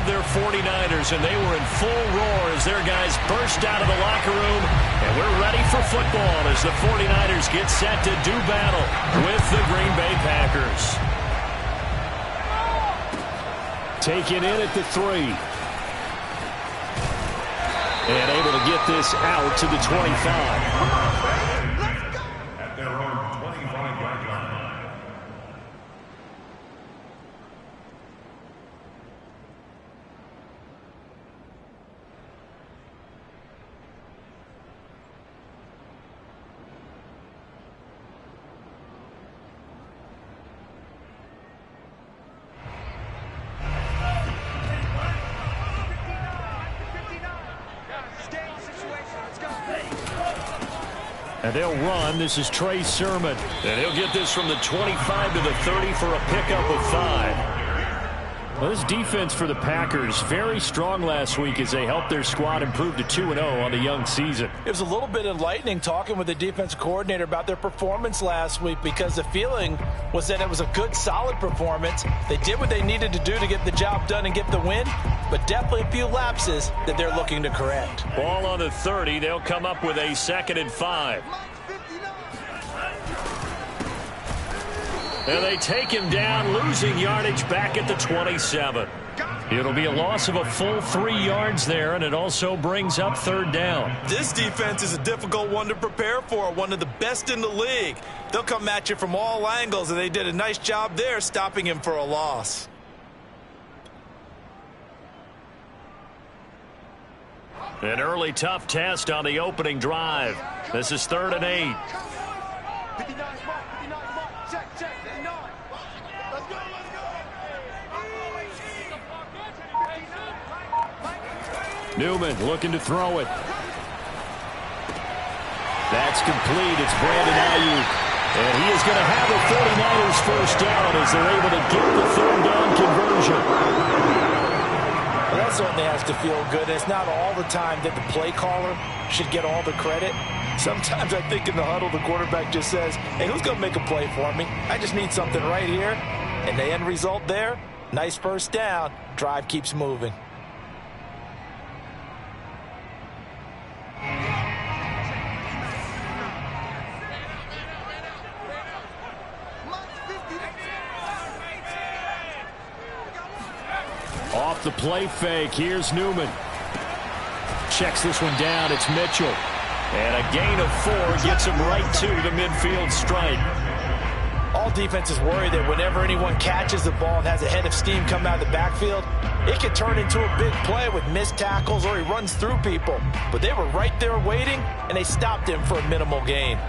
of their 49ers, and they were in full roar as their guys burst out of the locker room. And we're ready for football as the 49ers get set to do battle with the Green Bay Packers. Taken in at the 3. And able to get this out to the 25. At their own 25-yard line. And they'll run. This is Trey Sermon. And he'll get this from the 25 to the 30 for a pickup of 5. Well, this defense for the Packers, very strong last week as they helped their squad improve to 2-0 on the young season. It was a little bit enlightening talking with the defensive coordinator about their performance last week because the feeling was that it was a good, solid performance. They did what they needed to do to get the job done and get the win, but definitely a few lapses that they're looking to correct. Ball on the 30. They'll come up with a 2nd and 5. And they take him down, losing yardage back at the 27. It'll be a loss of a full 3 yards there, and it also brings up 3rd down. This defense is a difficult one to prepare for, one of the best in the league. They'll come at you from all angles, and they did a nice job there stopping him for a loss. An early tough test on the opening drive. This is 3rd and 8. Newman looking to throw it. That's complete. It's Brandon Ayuk. And he is going to have a 49ers first down as they're able to get the 3rd down conversion. Well, that certainly has to feel good. It's not all the time that the play caller should get all the credit. Sometimes I think in the huddle, the quarterback just says, hey, who's going to make a play for me? I just need something right here. And the end result there, nice first down. Drive keeps moving. Off the play fake, here's Newman. Checks this one down, it's Mitchell. And a gain of 4 gets him right to the midfield stripe. All defenses worry that whenever anyone catches the ball and has a head of steam come out of the backfield, it can turn into a big play with missed tackles or he runs through people. But they were right there waiting, and they stopped him for a minimal gain.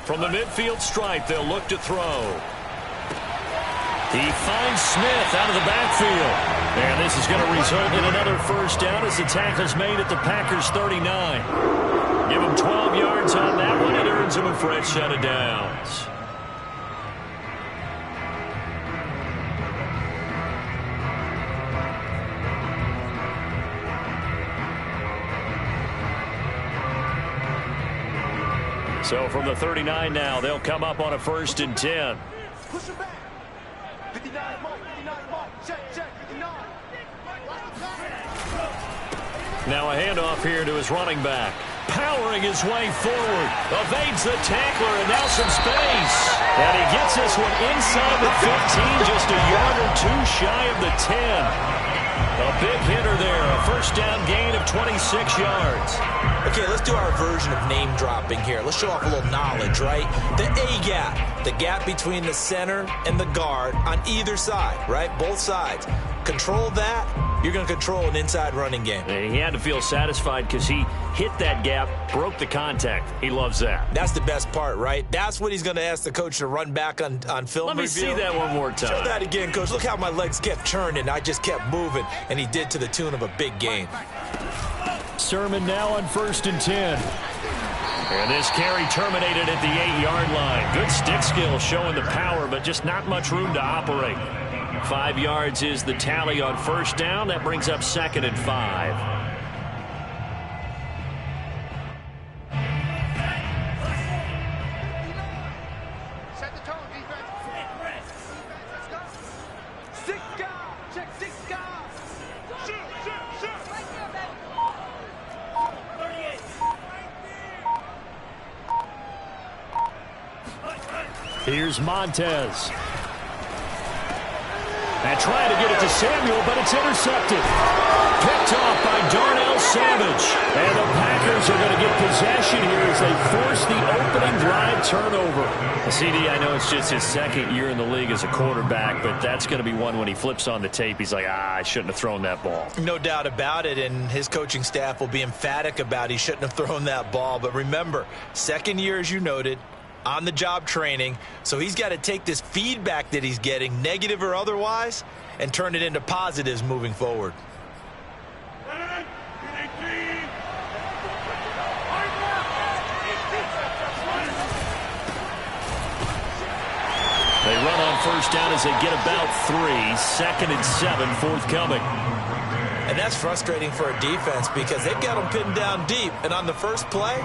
From the midfield stripe, they'll look to throw. He finds Smith out of the backfield. And this is going to result in another first down as the tackle's made at the Packers 39. Give him 12 yards on that one. It earns him a fresh set of downs. So from the 39 now, they'll come up on a 1st and 10. Push him back. 59 mark, check, 59. Now a handoff here to his running back. Powering his way forward. Evades the tackler and now some space. And he gets this one inside the 15, just a yard or 2 shy of the 10. A big hitter there. A first down gain of 26 yards. Okay, let's do our version of name dropping here. Let's show off a little knowledge, right? The A-gap, the gap between the center and the guard on either side, right? Both sides. Control that, you're going to control an inside running game. And he had to feel satisfied because he hit that gap, broke the contact. He loves that. That's the best part, right? That's what he's going to ask the coach to run back on film Let me review. see that one more time. Show that again, coach. Look how my legs kept turning. I just kept moving, and he did to the tune of a big gain. Sermon now on 1st and 10. And this carry terminated at the 8-yard line. Good stick skill showing the power, but just not much room to operate. 5 yards is the tally on first down. That brings up 2nd and 5. Here's Montez. And trying to get it to Samuel, but it's intercepted. Picked off by Darnell Savage. And the Packers are going to get possession here as they force the opening drive turnover. CD, I know it's just his 2nd year in the league as a quarterback, but that's going to be one when he flips on the tape. He's like, I shouldn't have thrown that ball. No doubt about it, and his coaching staff will be emphatic about he shouldn't have thrown that ball. But remember, 2nd year, as you noted, on-the-job training, so he's got to take this feedback that he's getting, negative or otherwise, and turn it into positives moving forward. They run on first down as they get about 3. 2nd and 7 forthcoming. And that's frustrating for a defense because they've got them pinned down deep, and on the first play,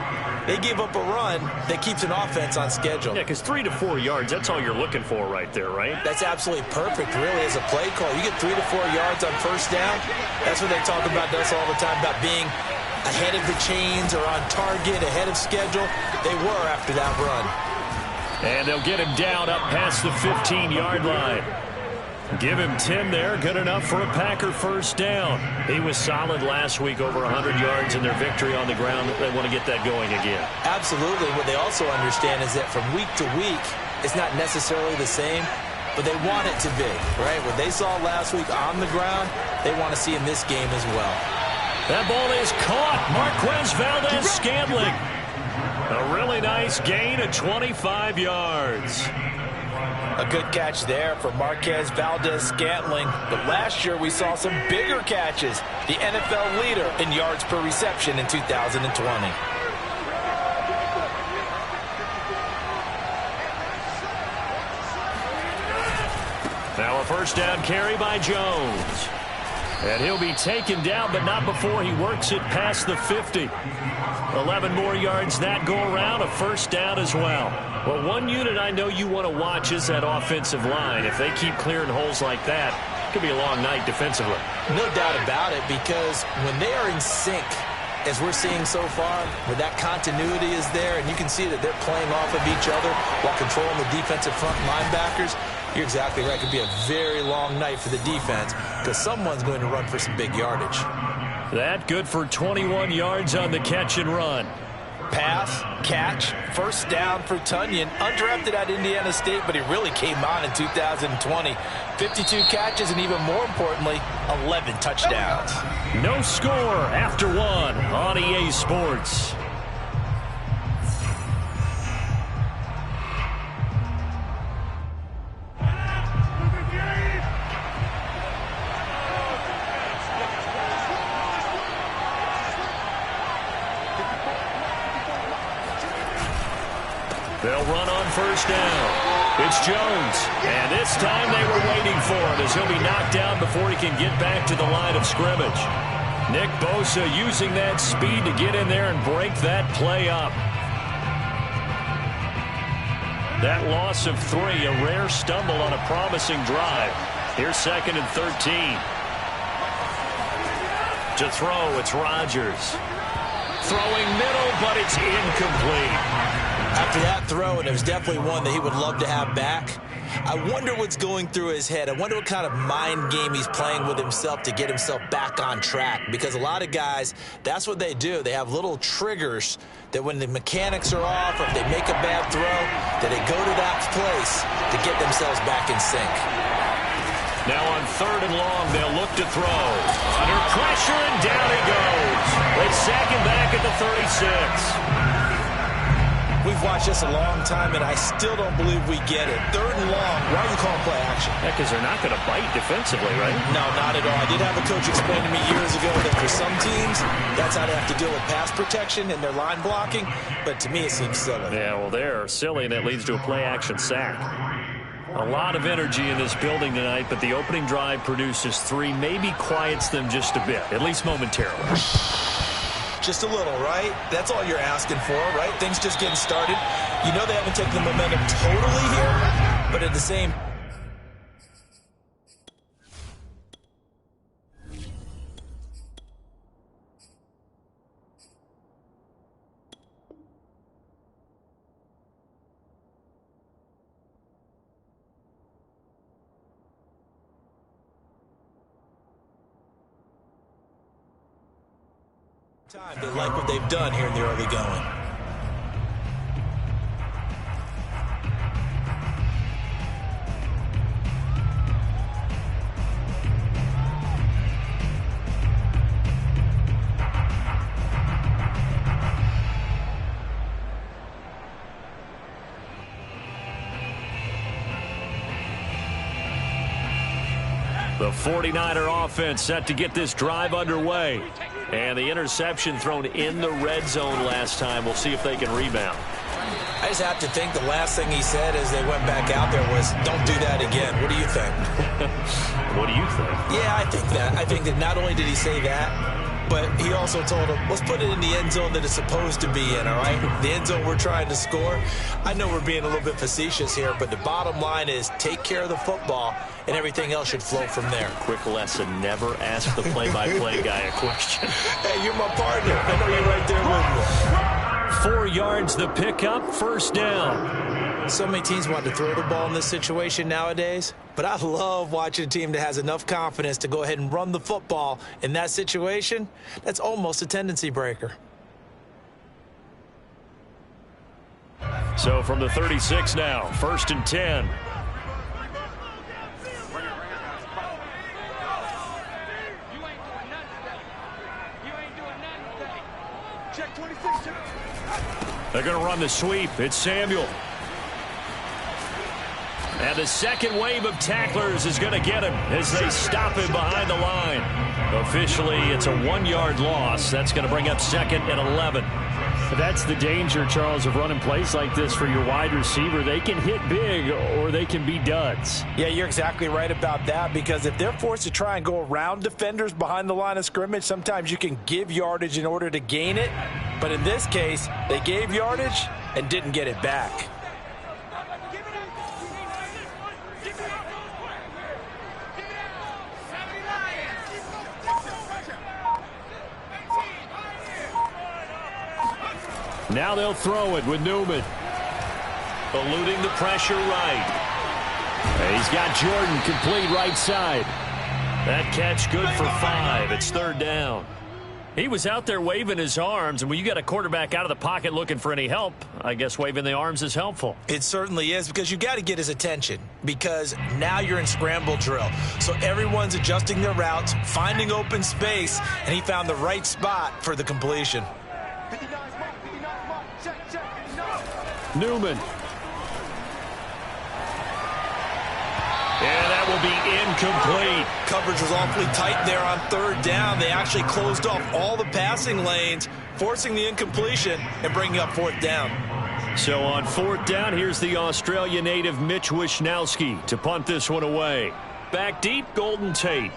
they give up a run that keeps an offense on schedule. Yeah, because 3 to 4 yards, that's all you're looking for right there, right? That's absolutely perfect, really, as a play call. You get 3 to 4 yards on first down. That's what they talk about us all the time, about being ahead of the chains or on target, ahead of schedule. They were after that run. And they'll get him down up past the 15-yard line. Give him 10 there. Good enough for a Packer first down. He was solid last week, over 100 yards in their victory on the ground. They want to get that going again. Absolutely. What they also understand is that from week to week, it's not necessarily the same, but they want it to be, right? What they saw last week on the ground, they want to see in this game as well. That ball is caught. Marquez Valdes-Scantling. A really nice gain of 25 yards. A good catch there for Marquez Valdes-Scantling. But last year we saw some bigger catches. The NFL leader in yards per reception in 2020. Now a first down carry by Jones. And he'll be taken down, but not before he works it past the 50. 11 more yards that go around, a first down as well. Well, one unit I know you want to watch is that offensive line. If they keep clearing holes like that, it could be a long night defensively. No doubt about it, because when they are in sync, as we're seeing so far, where that continuity is there, and you can see that they're playing off of each other while controlling the defensive front linebackers, you're exactly right. It could be a very long night for the defense because someone's going to run for some big yardage. That good for 21 yards on the catch and run. Pass, catch, first down for Tonyan. Undrafted at Indiana State, but he really came on in 2020. 52 catches, and even more importantly, 11 touchdowns. No score after one on EA Sports. They'll run on first down. It's Jones. And this time they were waiting for him as he'll be knocked down before he can get back to the line of scrimmage. Nick Bosa using that speed to get in there and break that play up. That loss of 3, a rare stumble on a promising drive. Here's 2nd and 13. To throw, it's Rodgers. Throwing middle, but it's incomplete. After that throw, and it was definitely one that he would love to have back, I wonder what's going through his head. I wonder what kind of mind game he's playing with himself to get himself back on track. Because a lot of guys, that's what they do. They have little triggers that when the mechanics are off or if they make a bad throw, that they go to that place to get themselves back in sync. Now on 3rd and long, they'll look to throw. Under pressure, and down it goes. They sack him back at the 36. We've watched this a long time, and I still don't believe we get it. 3rd and long. Why are you calling play action? Yeah, because they're not going to bite defensively, right? No, not at all. I did have a coach explain to me years ago that for some teams, that's how they have to deal with pass protection and their line blocking. But to me, it seems silly. Yeah, well, they're silly, and it leads to a play action sack. A lot of energy in this building tonight, but the opening drive produces 3, maybe quiets them just a bit, at least momentarily. Just a little, right? That's all you're asking for, right? Things just getting started. You know they haven't taken the momentum totally here, but at the same time, they like what they've done here in the early going. The 49er offense set to get this drive underway. And the interception thrown in the red zone last time. We'll see if they can rebound. I just have to think the last thing he said as they went back out there was, don't do that again. What do you think? What do you think? Yeah, I think that. I think that not only did he say that, but he also told him, let's put it in the end zone that it's supposed to be in, all right? The end zone we're trying to score. I know we're being a little bit facetious here, but the bottom line is take care of the football, and everything else should flow from there. Quick lesson, never ask the play-by-play guy a question. Hey, you're my partner. I know you're right there with me. 4 yards the pickup, first down. So many teams want to throw the ball in this situation nowadays, but I love watching a team that has enough confidence to go ahead and run the football in that situation. That's almost a tendency breaker. So from the 36 now, 1st and 10. They're going to run the sweep. It's Samuel. And the second wave of tacklers is going to get him as they stop him behind the line. Officially, it's a 1-yard loss. That's going to bring up 2nd and 11. That's the danger, Charles, of running plays like this for your wide receiver. They can hit big or they can be duds. Yeah, you're exactly right about that, because if they're forced to try and go around defenders behind the line of scrimmage, sometimes you can give yardage in order to gain it. But in this case, they gave yardage and didn't get it back. Now they'll throw it with Newman. Eluding the pressure right. And he's got Jordan complete right side. That catch good for 5. It's 3rd down. He was out there waving his arms, and when you got a quarterback out of the pocket looking for any help, I guess waving the arms is helpful. It certainly is, because you got to get his attention, because now you're in scramble drill. So everyone's adjusting their routes, finding open space, and he found the right spot for the completion. Newman. And that will be incomplete. Coverage was awfully tight there on 3rd down. They actually closed off all the passing lanes, forcing the incompletion and bringing up 4th down. So on 4th down, here's the Australia native Mitch Wishnowsky to punt this one away. Back deep, Golden Tate.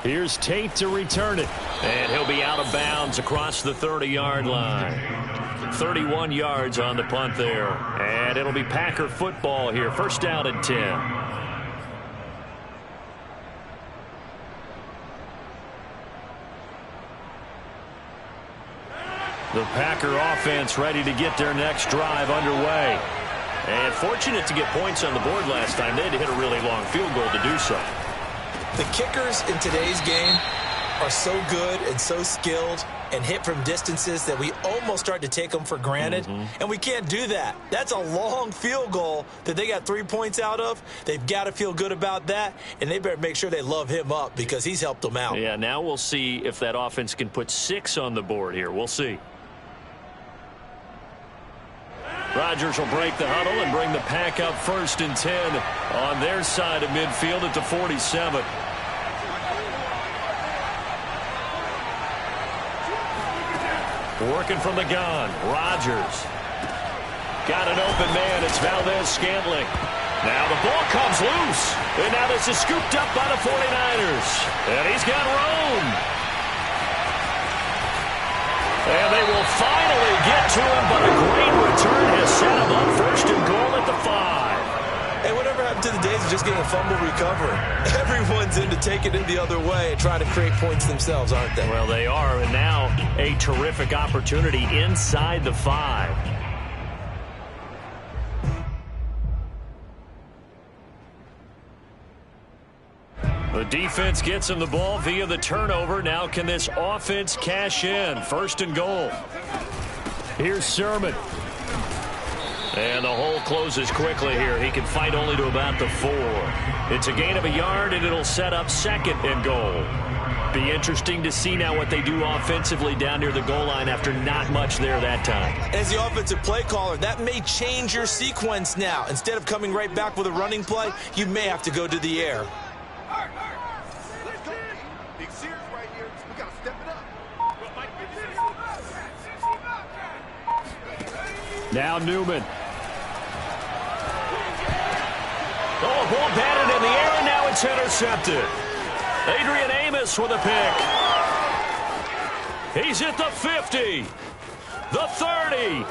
Here's Tate to return it. And he'll be out of bounds across the 30-yard line. 31 yards on the punt there. And it'll be Packer football here. 1st down and 10. The Packer offense ready to get their next drive underway. And fortunate to get points on the board last time. They had to hit a really long field goal to do so. The kickers in today's game are so good and so skilled and hit from distances that we almost start to take them for granted. And we can't do that. That's a long field goal that they got 3 points out of. They've got to feel good about that, and they better make sure they love him up because he's helped them out. Yeah, now we'll see if that offense can put 6 on the board here. We'll see. Rodgers will break the huddle and bring the Pack up 1st and 10 on their side of midfield at the 47. Working from the gun. Rodgers. Got an open man. It's Valdez-Scantling. Now the ball comes loose. And now this is scooped up by the 49ers. And he's got room. And they will finally get to him, but a great return has set him up first and goal at the 5. Hey, whatever happened to the days of just getting a fumble recovery? Everyone's into taking it the other way and trying to create points themselves, aren't they? Well, they are, and now a terrific opportunity inside the 5. The defense gets him the ball via the turnover. Now can this offense cash in? First and goal. Here's Sermon. And the hole closes quickly here. He can fight only to about the 4. It's a gain of a yard, and it'll set up second and goal. Be interesting to see now what they do offensively down near the goal line after not much there that time. As the offensive play caller, that may change your sequence now. Instead of coming right back with a running play, you may have to go to the air. Big Sears right here. We got to step it up. Now Newman. Oh, ball batted in the air, and now it's intercepted. Adrian Amos with a pick. He's at the 50, the 30,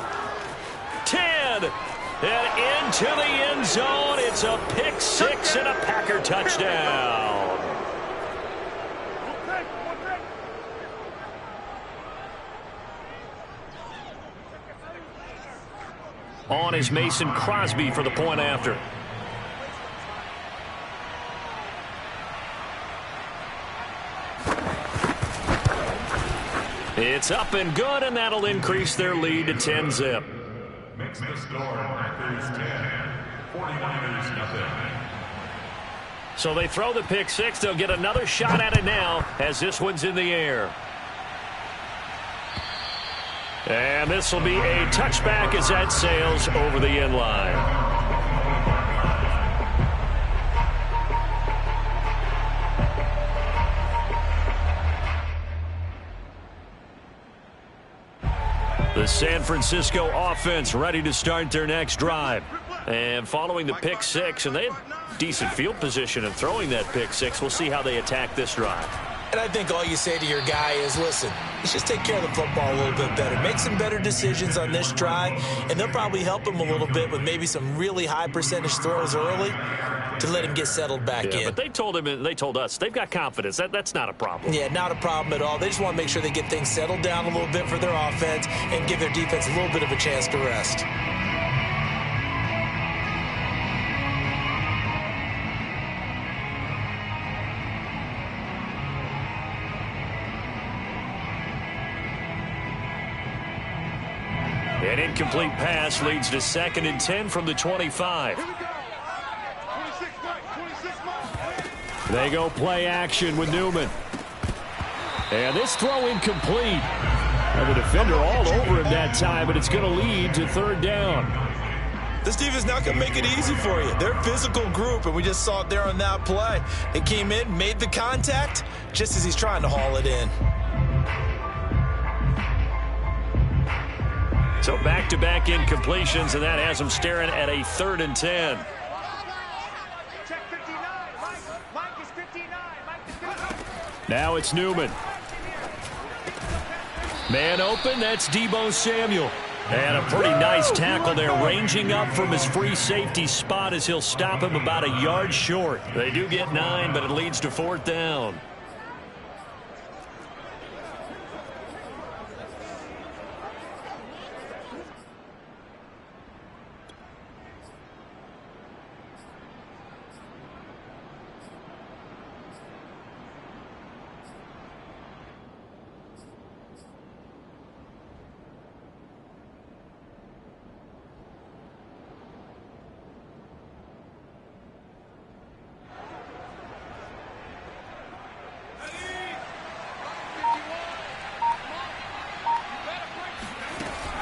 10, and into the end zone. It's a pick 6 and a Packer touchdown. On is Mason Crosby for the point after. It's up and good, and that'll increase their lead to 10-zip. Makes the score Packers 10, 49ers nothing. So they throw the pick 6. They'll get another shot at it now as this one's in the air. And this will be a touchback as that sails over the end line. The San Francisco offense ready to start their next drive. And following the pick 6, and they had decent field position in throwing that pick 6. We'll see how they attack this drive. And I think all you say to your guy is, listen, let's just take care of the football a little bit better. Make some better decisions on this drive, and they'll probably help him a little bit with maybe some really high percentage throws early to let him get settled back in. But they told him, and they told us, they've got confidence. That's not a problem. Yeah, not a problem at all. They just want to make sure they get things settled down a little bit for their offense and give their defense a little bit of a chance to rest. An incomplete pass leads to 2nd and 10 from the 25. They go play action with Newman. And this throw incomplete. And the defender all over him that time, but it's going to lead to 3rd down. This defense not going to make it easy for you. They're a physical group, and we just saw it there on that play. They came in, made the contact, just as he's trying to haul it in. So back-to-back incompletions, and that has them staring at a 3rd and 10. Check 59. Mike is 59. Mike is 59. Now it's Newman. Man open, that's Deebo Samuel. And a pretty nice tackle there, ranging up from his free safety spot as he'll stop him about a yard short. They do get 9, but it leads to 4th down.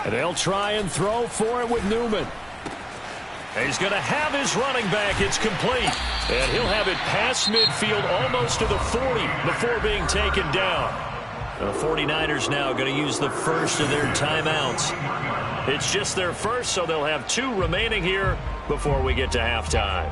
And they'll try and throw for it with Newman. He's going to have his running back. It's complete. And he'll have it past midfield almost to the 40 before being taken down. The 49ers now going to use the first of their timeouts. It's just their first, so they'll have 2 remaining here before we get to halftime.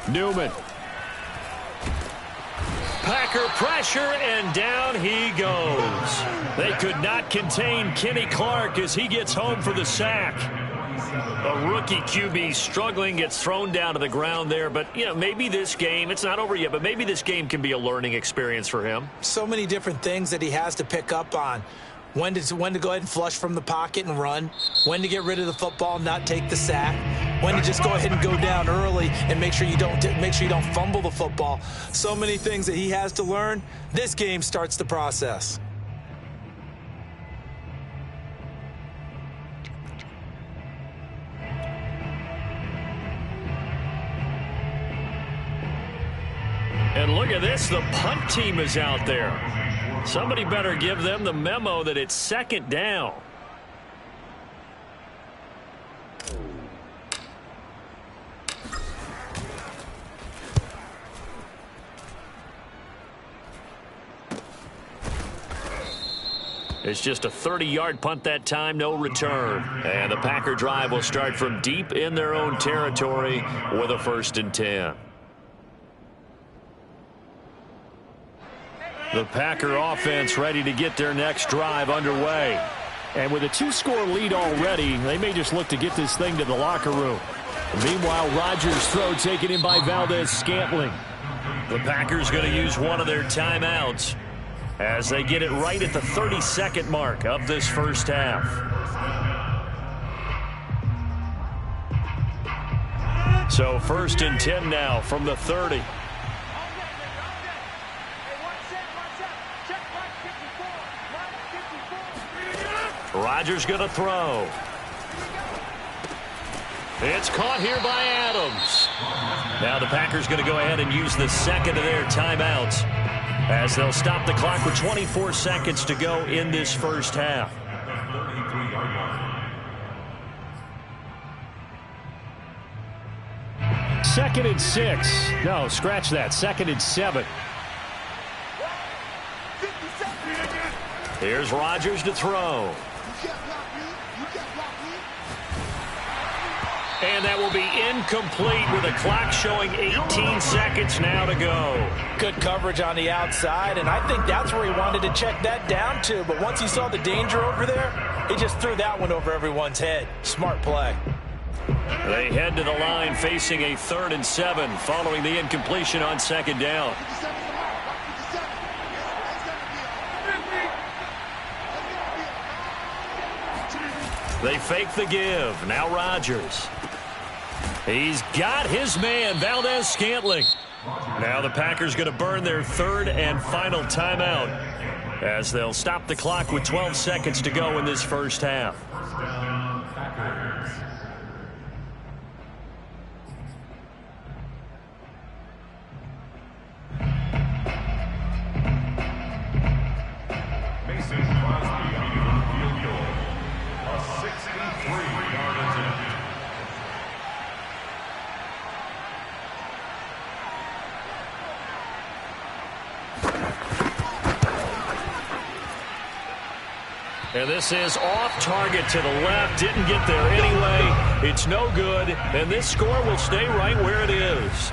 Newman. Packer pressure, and down he goes. They could not contain Kenny Clark as he gets home for the sack. A rookie QB struggling, gets thrown down to the ground there. But, you know, maybe this game, it's not over yet, but maybe this game can be a learning experience for him. So many different things that he has to pick up on. When to go ahead and flush from the pocket and run. When to get rid of the football and not take the sack. When to just go ahead and go down early and make sure you don't fumble the football. So many things that he has to learn. This game starts the process. And look at this, the punt team is out there. Somebody better give them the memo that it's second down. It's just a 30-yard punt that time, no return. And the Packer drive will start from deep in their own territory with a 1st and 10. The Packer offense ready to get their next drive underway. And with a 2-score lead already, they may just look to get this thing to the locker room. Meanwhile, Rodgers' throw taken in by Valdes-Scantling. The Packers going to use one of their timeouts as they get it right at the 30-second mark of this first half. So 1st and 10 now from the 30. Rodgers going to throw. It's caught here by Adams. Now the Packers going to go ahead and use the second of their timeouts as they'll stop the clock with 24 seconds to go in this first half. Second and 6. No, scratch that. 2nd and 7. Here's Rodgers to throw. And that will be incomplete with the clock showing 18 seconds now to go. Good coverage on the outside, and I think that's where he wanted to check that down to. But once he saw the danger over there, he just threw that one over everyone's head. Smart play. They head to the line facing a 3rd and 7 following the incompletion on 2nd down. They fake the give. Now Rodgers. He's got his man, Valdes-Scantling. Now the Packers going to burn their 3rd and final timeout as they'll stop the clock with 12 seconds to go in this first half. And this is off target to the left. Didn't get there anyway. It's no good. And this score will stay right where it is.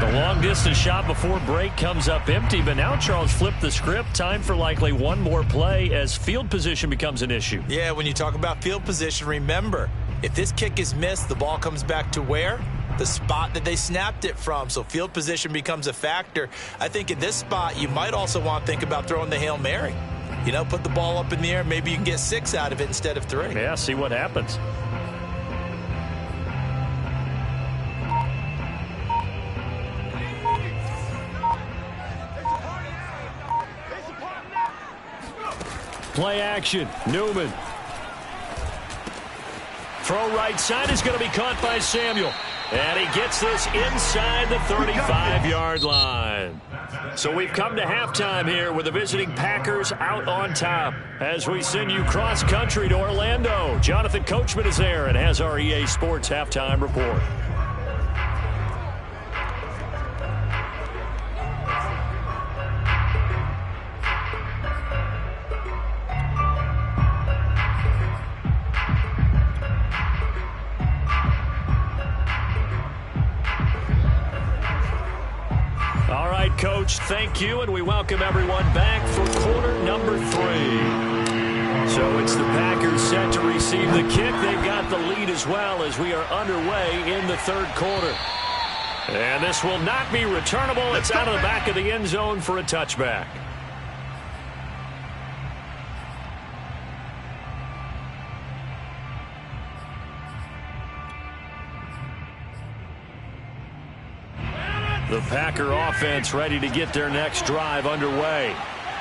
The long-distance shot before break comes up empty. But now Charles flipped the script. Time for likely one more play as field position becomes an issue. Yeah, when you talk about field position, remember, if this kick is missed, the ball comes back to where? The spot that they snapped it from. So field position becomes a factor. I think in this spot, you might also want to think about throwing the Hail Mary. You know, put the ball up in the air. Maybe you can get 6 out of it instead of 3. Yeah, see what happens. Play action. Newman. Throw right side is going to be caught by Samuel. And he gets this inside the 35-yard line. So we've come to halftime here with the visiting Packers out on top. As we send you cross-country to Orlando, Jonathan Coachman is there and has our EA Sports halftime report. Coach, thank you, and we welcome everyone back for quarter number 3. So it's the Packers set to receive the kick. They've got the lead as well as we are underway in the third quarter. And this will not be returnable. It's out of the back of the end zone for a touchback. The Packer offense ready to get their next drive underway.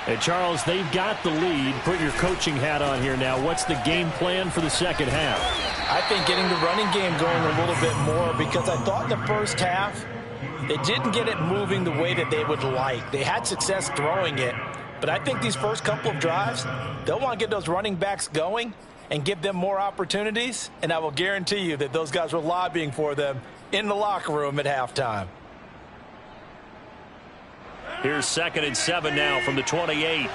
And Charles, they've got the lead. Put your coaching hat on here now. What's the game plan for the second half? I think getting the running game going a little bit more, because I thought in the first half they didn't get it moving the way that they would like. They had success throwing it, but I think these first couple of drives, they'll want to get those running backs going and give them more opportunities, and I will guarantee you that those guys were lobbying for them in the locker room at halftime. Here's 2nd and 7 now from the 28.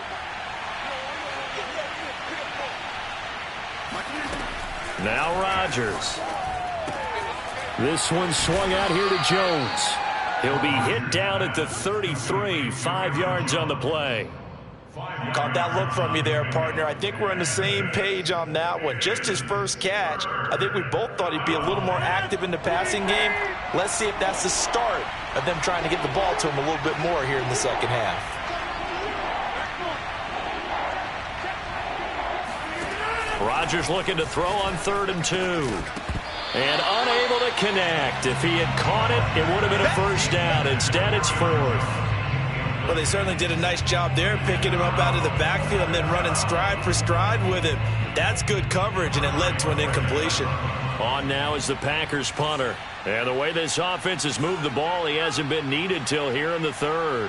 Now Rodgers. This one swung out here to Jones. He'll be hit down at the 33, 5 yards on the play. Caught that look from you there, partner. I think we're on the same page on that one. Just his first catch. I think we both thought he'd be a little more active in the passing game. Let's see if that's the start of them trying to get the ball to him a little bit more here in the second half. Rodgers looking to throw on 3rd and 2. And unable to connect. If he had caught it, it would have been a first down. Instead, it's 4th. Well, they certainly did a nice job there, picking him up out of the backfield and then running stride for stride with him. That's good coverage, and it led to an incompletion. On now is the Packers punter. And the way this offense has moved the ball, he hasn't been needed till here in the 3rd.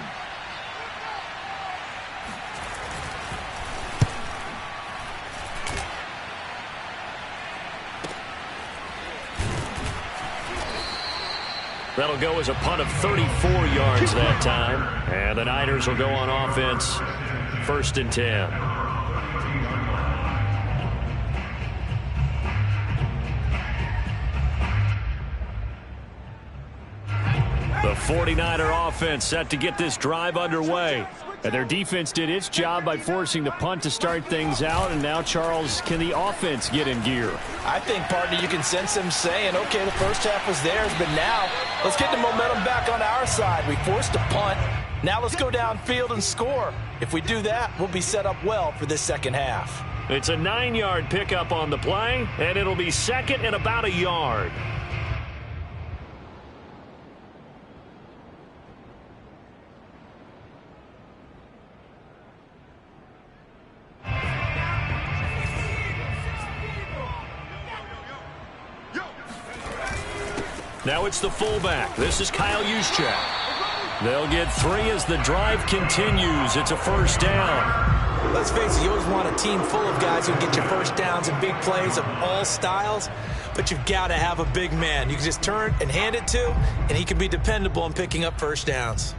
That'll go as a punt of 34 yards that time. And the Niners will go on offense, 1st and 10. The 49er offense set to get this drive underway. And their defense did its job by forcing the punt to start things out. And now, Charles, can the offense get in gear? I think, partner, you can sense them saying, okay, the first half was theirs, but now let's get the momentum back on our side. We forced a punt. Now let's go downfield and score. If we do that, we'll be set up well for this second half. It's a 9-yard pickup on the play, and it'll be 2nd and about a yard. Now it's the fullback. This is Kyle Juszczyk. They'll get 3 as the drive continues. It's a first down. Let's face it, you always want a team full of guys who get you first downs and big plays of all styles, but you've got to have a big man. You can just turn and hand it to, and he can be dependable in picking up first downs.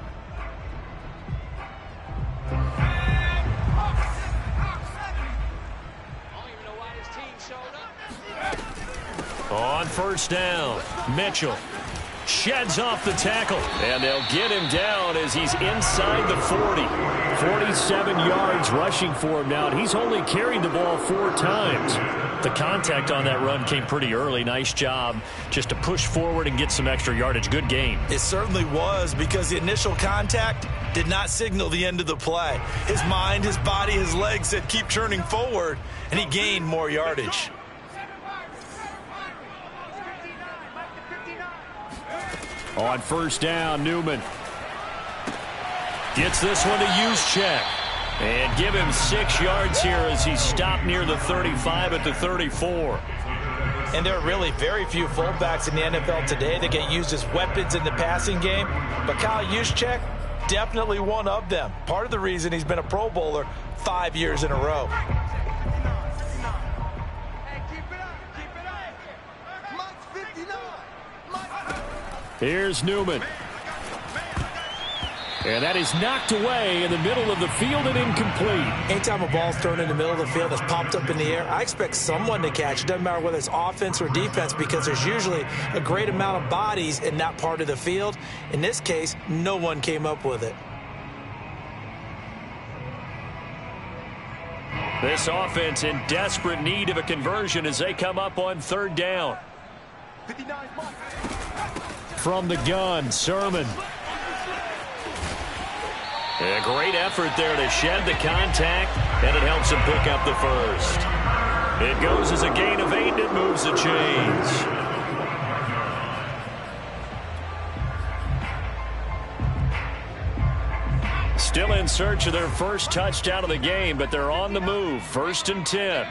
first down. Mitchell sheds off the tackle, and they'll get him down as he's inside the 40. 47 yards rushing for him now, and he's only carried the ball 4 times. The contact on that run came pretty early. Nice job just to push forward and get some extra yardage. Good game. It certainly was, because the initial contact did not signal the end of the play. His mind, his body, his legs said keep churning forward, and he gained more yardage. On first down, Newman. Gets this one to Juszczyk. And give him 6 yards here as he's stopped near the 35 at the 34. And there are really very few fullbacks in the NFL today that get used as weapons in the passing game. But Kyle Juszczyk, definitely one of them. Part of the reason he's been a Pro Bowler 5 years in a row. Here's Newman. And that is knocked away in the middle of the field and incomplete. Anytime a ball's thrown in the middle of the field that's popped up in the air, I expect someone to catch. It doesn't matter whether it's offense or defense, because there's usually a great amount of bodies in that part of the field. In this case, no one came up with it. This offense in desperate need of a conversion as they come up on third down. From the gun, Sermon. A great effort there to shed the contact, and it helps him pick up the first. It goes as a gain of 8, and it moves the chains. Still in search of their first touchdown of the game, but they're on the move. 1st and 10.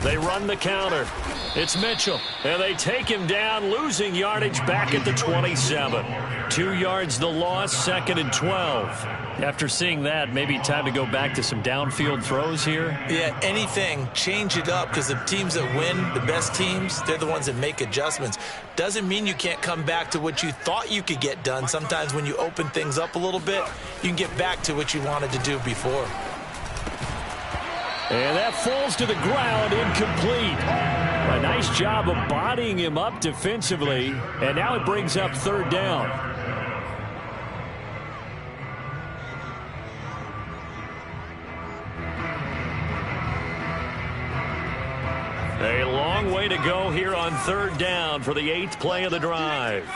They run the counter. It's Mitchell, and they take him down, losing yardage back at the 27. 2 yards the loss, 2nd and 12. After seeing that, maybe time to go back to some downfield throws here. Yeah, anything, change it up, because the teams that win, the best teams, they're the ones that make adjustments. Doesn't mean you can't come back to what you thought you could get done. Sometimes when you open things up a little bit, you can get back to what you wanted to do before. And that falls to the ground, incomplete. A nice job of bodying him up defensively, and now it brings up third down. A long way to go here on third down for the 8th play of the drive.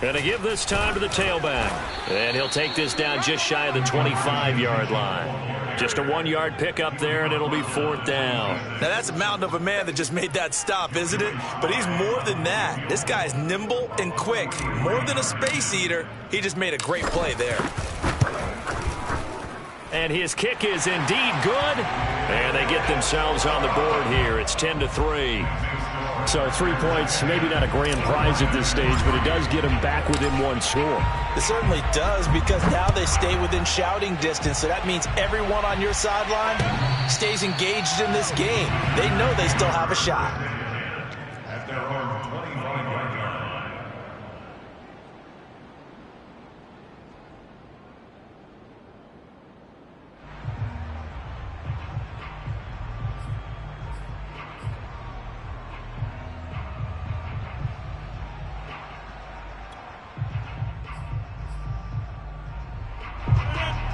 And to give this time to the tailback. And he'll take this down just shy of the 25-yard line. Just a 1-yard pickup there, and it'll be 4th down. Now, that's a mountain of a man that just made that stop, isn't it? But he's more than that. This guy's nimble and quick. More than a space eater, he just made a great play there. And his kick is indeed good. And they get themselves on the board here. It's 10-3. So 3 points, maybe not a grand prize at this stage, but it does get them back within 1 score. It certainly does, because now they stay within shouting distance. So that means everyone on your sideline stays engaged in this game. They know they still have a shot. At their own 25-yard line.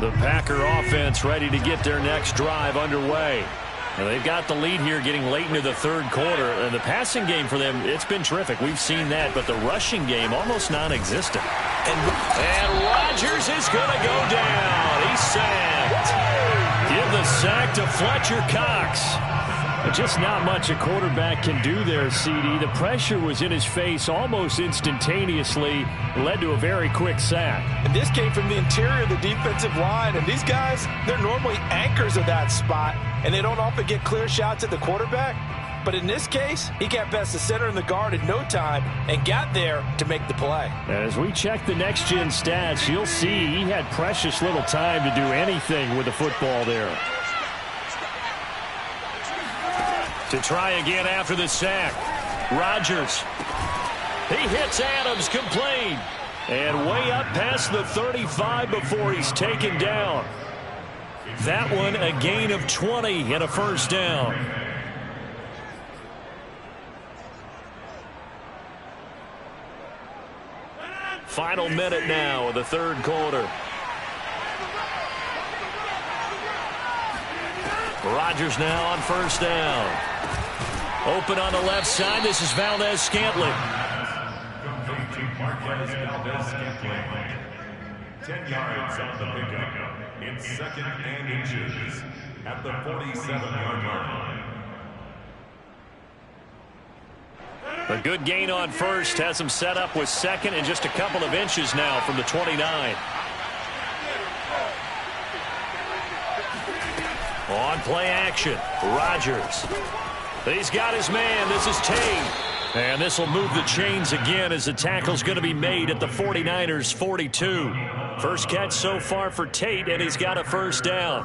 The Packer offense ready to get their next drive underway. And they've got the lead here getting late into the third quarter. And the passing game for them, it's been terrific. We've seen that. But the rushing game, almost non-existent. And Rodgers is going to go down. He's sacked. Give the sack to Fletcher Cox. But just not much a quarterback can do there, CD. The pressure was in his face almost instantaneously. Led to a very quick sack. And this came from the interior of the defensive line. And these guys, they're normally anchors of that spot. And they don't often get clear shots at the quarterback. But in this case, he got past the center and the guard in no time and got there to make the play. As we check the next-gen stats, you'll see he had precious little time to do anything with the football there. To try again after the sack. Rodgers. He hits Adams complete. And way up past the 35 before he's taken down. That one a gain of 20 and a first down. Final minute now of the third quarter. Rodgers now on first down. Open on the left side. This is Valdes-Scantling. Marquez Valdes-Scantling. 10 yards on the pickup. It's 2nd and inches at the 47-yard line. A good gain on first. Has him set up with 2nd and just a couple of inches now from the 29. On play action, Rodgers. He's got his man. This is Tate. And this will move the chains again as the tackle's going to be made at the 49ers' 42. First catch so far for Tate, and he's got a first down.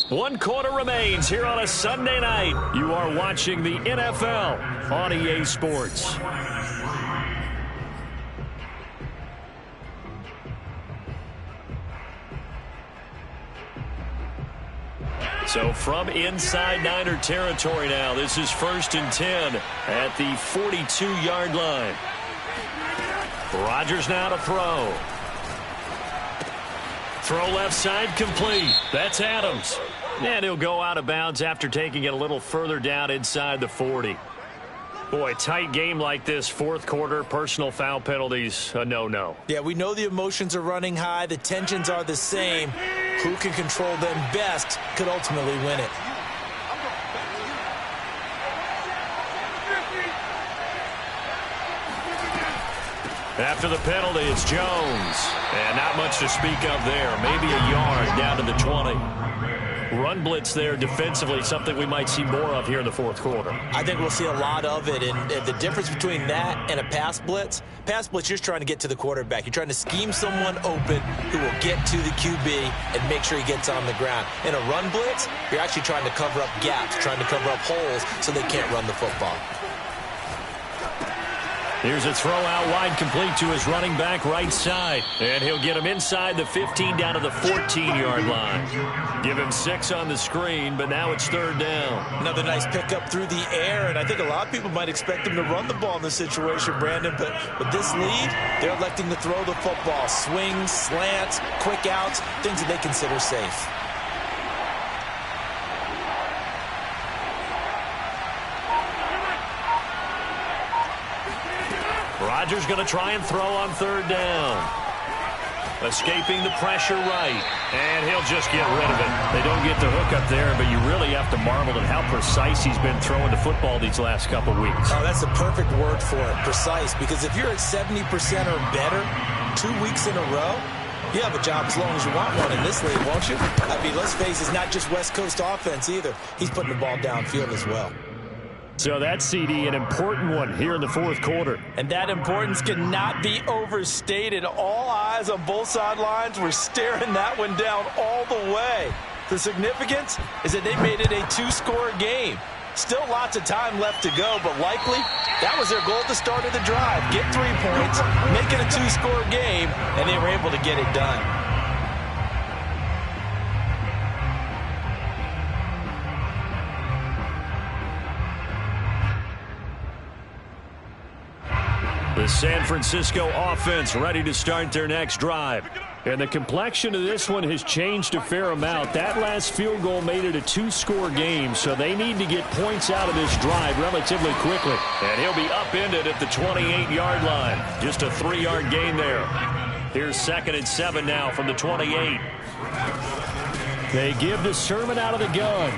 1 quarter remains here on a Sunday night. You are watching the NFL on EA Sports. So from inside Niner territory now, this is 1st and 10 at the 42-yard line. Rodgers now to throw. Throw left side complete. That's Adams. And he'll go out of bounds after taking it a little further down inside the 40. Boy, tight game like this, fourth quarter, personal foul penalties, a no-no. Yeah, we know the emotions are running high. The tensions are the same. Who can control them best could ultimately win it. After the penalty, it's Jones. And not much to speak of there. Maybe a yard down to the 20. Run blitz there defensively, something we might see more of here in the fourth quarter. I think we'll see a lot of it, and the difference between that and a pass blitz, you're just trying to get to the quarterback. You're trying to scheme someone open who will get to the QB and make sure he gets on the ground. In a run blitz, you're actually trying to cover up gaps, trying to cover up holes so they can't run the football. Here's a throw out wide complete to his running back right side. And he'll get him inside the 15 down to the 14-yard line. Give him 6 on the screen, but now it's 3rd down. Another nice pickup through the air, and I think a lot of people might expect him to run the ball in this situation, Brandon. But with this lead, they're electing to throw the football. Swings, slants, quick outs, things that they consider safe. Rodgers going to try and throw on 3rd down. Escaping the pressure right. And he'll just get rid of it. They don't get the hook up there, but you really have to marvel at how precise he's been throwing the football these last couple weeks. Oh, that's the perfect word for it, precise. Because if you're at 70% or better 2 weeks in a row, you have a job as long as you want one in this league, won't you? I mean, let's face it, it's not just West Coast offense either. He's putting the ball downfield as well. So that's, CD, an important one here in the fourth quarter. And that importance cannot be overstated. All eyes on both sidelines were staring that one down all the way. The significance is that they made it a 2-score game. Still lots of time left to go, but likely that was their goal at the start of the drive. Get 3 points, make it a 2-score game, and they were able to get it done. The San Francisco offense ready to start their next drive. And the complexion of this one has changed a fair amount. That last field goal made it a 2-score game, so they need to get points out of this drive relatively quickly. And he'll be upended at the 28-yard line. Just a 3-yard gain there. Here's 2nd and 7 now from the 28. They give the Sermon out of the gun.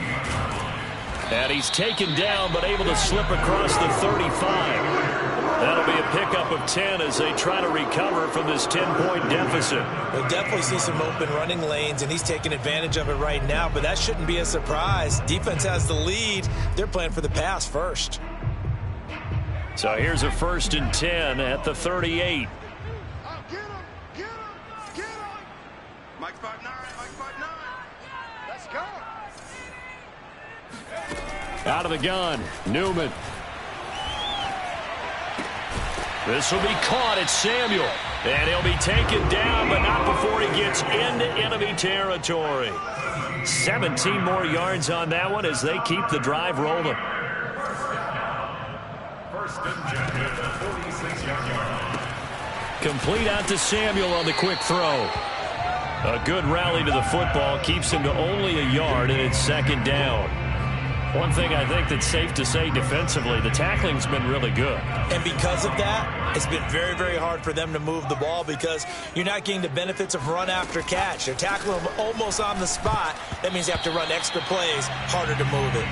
And he's taken down but able to slip across the 35. That'll be a pickup of 10 as they try to recover from this 10-point deficit. We'll definitely see some open running lanes, and he's taking advantage of it right now, but that shouldn't be a surprise. Defense has the lead. They're playing for the pass first. So here's a 1st and 10 at the 38. Get him! Get him! Get him! Mike 5'9", Mike 5'9". Let's go! Out of the gun, Newman. This will be caught at Samuel. And he'll be taken down, but not before he gets into enemy territory. 17 more yards on that one as they keep the drive rolling. First and 10 at the 46-yard line. Complete out to Samuel on the quick throw. A good rally to the football keeps him to only a yard, and it's second down. One thing I think that's safe to say defensively, the tackling's been really good. And because of that, it's been very, very hard for them to move the ball because you're not getting the benefits of run after catch. They're tackling them almost on the spot. That means you have to run extra plays, harder to move it.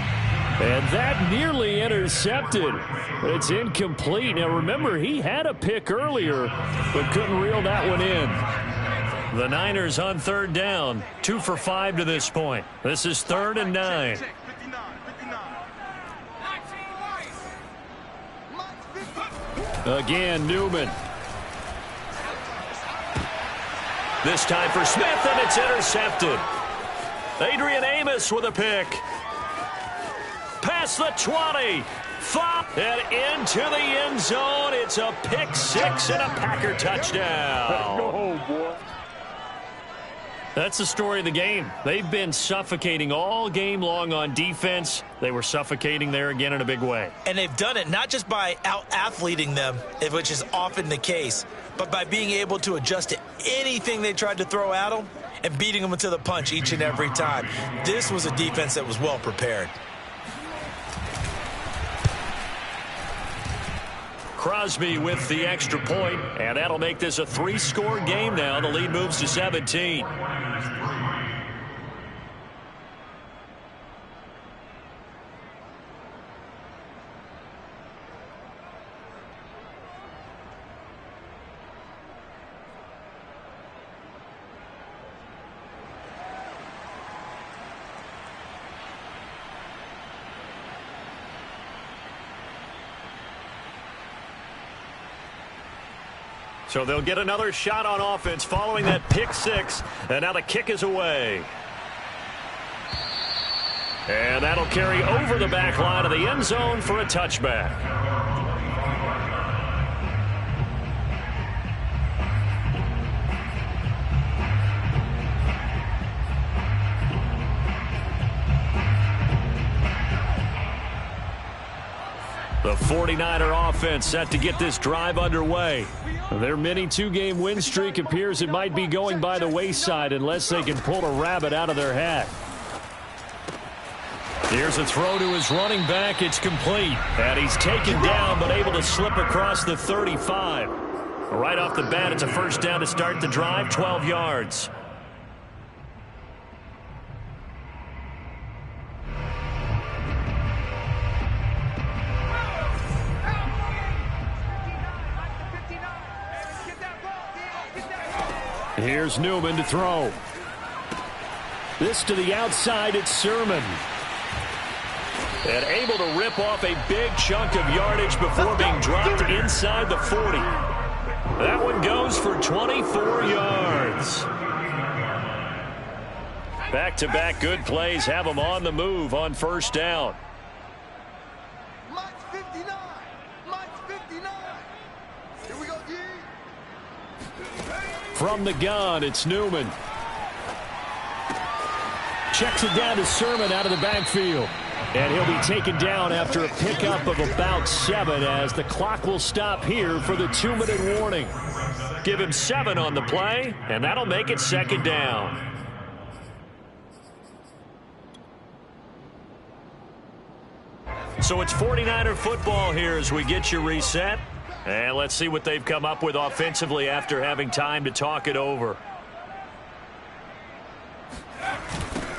And that nearly intercepted. It's incomplete. Now, remember, he had a pick earlier, but couldn't reel that one in. The Niners on third down, 2 for 5 to this point. This is 3rd and 9. Again, Newman. This time for Smith, and it's intercepted. Adrian Amos with a pick. Past the 20. 5, and into the end zone. It's a pick 6 and a Packer touchdown. Oh, boy. That's the story of the game. They've been suffocating all game long on defense. They were suffocating there again in a big way. And they've done it not just by out-athleting them, which is often the case, but by being able to adjust to anything they tried to throw at them and beating them to the punch each and every time. This was a defense that was well prepared. Crosby with the extra point, and that'll make this a 3-score game now. The lead moves to 17. So they'll get another shot on offense following that pick 6. And now the kick is away. And that'll carry over the back line of the end zone for a touchback. The 49er offense set to get this drive underway. Their mini 2-game win streak appears it might be going by the wayside unless they can pull a rabbit out of their hat. Here's a throw to his running back. It's complete. And he's taken down but able to slip across the 35. Right off the bat, it's a first down to start the drive, 12 yards. Here's Newman to throw. This to the outside, it's Sermon. And able to rip off a big chunk of yardage before being dropped inside the 40. That one goes for 24 yards. Back-to-back good plays have them on the move on first down. Mike's 59. Mike's 59. Here we go, D. From the gun, it's Newman. Checks it down to Sermon out of the backfield. And he'll be taken down after a pickup of about 7 as the clock will stop here for the 2-minute warning. Give him 7 on the play, and that'll make it second down. So it's 49er football here as we get you reset. And let's see what they've come up with offensively after having time to talk it over.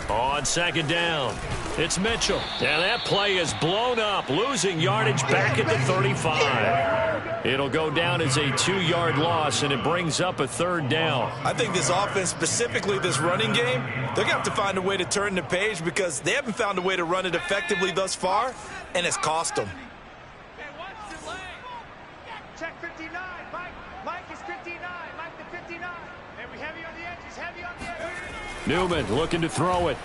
On second down, it's Mitchell. And that play is blown up, losing yardage back at the 35. It'll go down as a 2-yard loss, and it brings up a third down. I think this offense, specifically this running game, they're going to have to find a way to turn the page because they haven't found a way to run it effectively thus far, and it's cost them. Check 59. Mike is 59. Mike the 59. And we heavy on the edges. Heavy on the edges. Newman looking to throw it.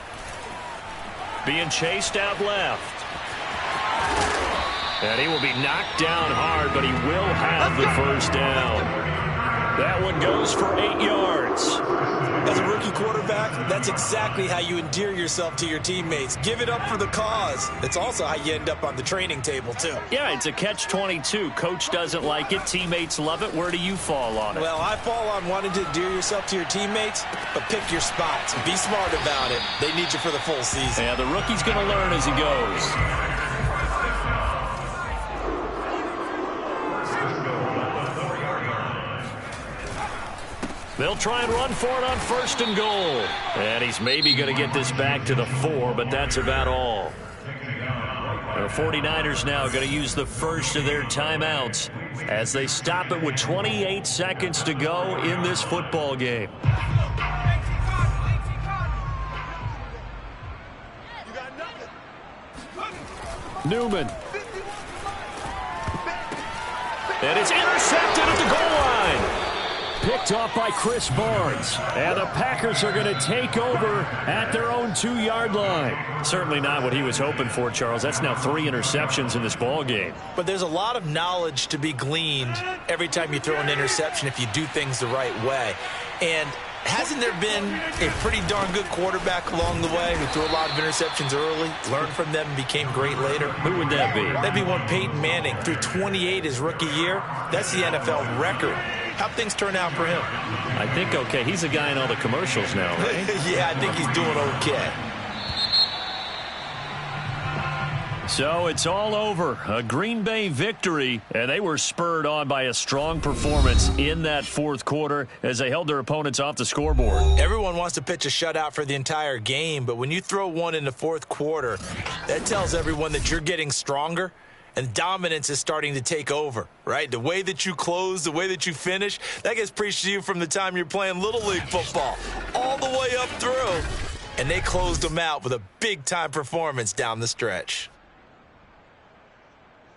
Being chased out left. And he will be knocked down hard, but he will have the first down. That one goes for 8 yards. As a rookie quarterback, that's exactly how you endear yourself to your teammates. Give it up for the cause. It's also how you end up on the training table, too. Yeah, it's a catch-22. Coach doesn't like it. Teammates love it. Where do you fall on it? Well, I fall on wanting to endear yourself to your teammates, but pick your spots. Be smart about it. They need you for the full season. Yeah, the rookie's going to learn as he goes. They'll try and run for it on 1st and goal. And he's maybe going to get this back to the 4, but that's about all. The 49ers now going to use the first of their timeouts as they stop it with 28 seconds to go in this football game. Newman. And it's intercepted at the goal line. Picked off by Chris Barnes. And the Packers are going to take over at their own 2-yard line. Certainly not what he was hoping for, Charles. That's now 3 interceptions in this ball game. But there's a lot of knowledge to be gleaned every time you throw an interception if you do things the right way. And hasn't there been a pretty darn good quarterback along the way who threw a lot of interceptions early, learned from them, and became great later? Who would that be? That'd be one Peyton Manning. Threw 28 his rookie year. That's the NFL record. How'd things turn out for him? I think okay. He's a guy in all the commercials now, right? Yeah, I think he's doing okay. So it's all over. A Green Bay victory, and they were spurred on by a strong performance in that 4th quarter as they held their opponents off the scoreboard. Everyone wants to pitch a shutout for the entire game, but when you throw one in the 4th quarter, that tells everyone that you're getting stronger and dominance is starting to take over, right? The way that you close, the way that you finish, that gets preached to you from the time you're playing Little League football all the way up through. And they closed them out with a big-time performance down the stretch.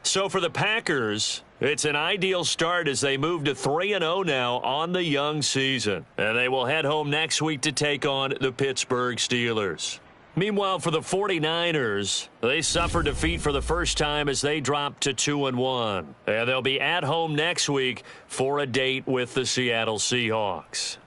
So for the Packers, it's an ideal start as they move to 3-0 now on the young season. And they will head home next week to take on the Pittsburgh Steelers. Meanwhile, for the 49ers, they suffered defeat for the first time as they dropped to 2-1. And they'll be at home next week for a date with the Seattle Seahawks.